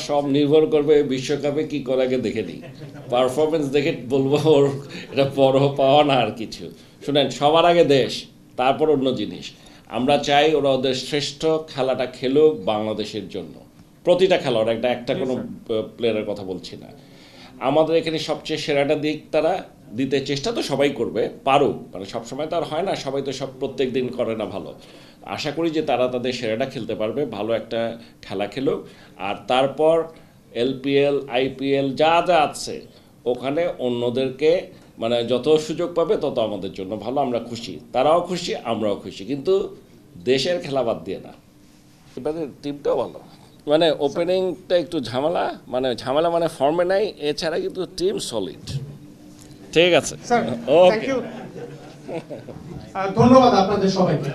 সব নির্ভর করবে বিশ্বকাপে কি করে আগে দেখে নিই, পারফরমেন্স দেখে বলবো ওর এটা বড় পাওয়া না আর কিছু। শুনেন, সবার আগে দেশ, তারপর অন্য জিনিস। আমরা চাই ওরা ওদের শ্রেষ্ঠ খেলাটা খেলুক বাংলাদেশের জন্য, প্রতিটা খেলোয়াড়, একটা কোনো প্লেয়ারের কথা বলছি না। আমাদের এখানে সবচেয়ে সেরাটা দিক তারা দিতে চেষ্টা তো সবাই করবে, পারুক, মানে সবসময় তো আর হয় না, সবাই তো সব প্রত্যেক দিন করে না ভালো। আশা করি যে তারা তাদের সেরাটা খেলতে পারবে, ভালো একটা খেলা খেলুক। আর তারপর এলপিএল আইপিএল যা যা আছে ওখানে অন্যদেরকে মানে যত সুযোগ পাবে তত আমাদের জন্য ভালো, আমরা খুশি, তারাও খুশি, আমরাও খুশি, কিন্তু দেশের খেলা বাদ দিয়ে না। এবারে টিমটাও ভালো, মানে ওপেনিংটা একটু ঝামেলা, মানে ফর্মে নাই, এছাড়া কিন্তু টিম সলিড। ঠিক আছে, স্যার, ওকে, থ্যাংক ইউ, ধন্যবাদ আপনাদের সবাইকে।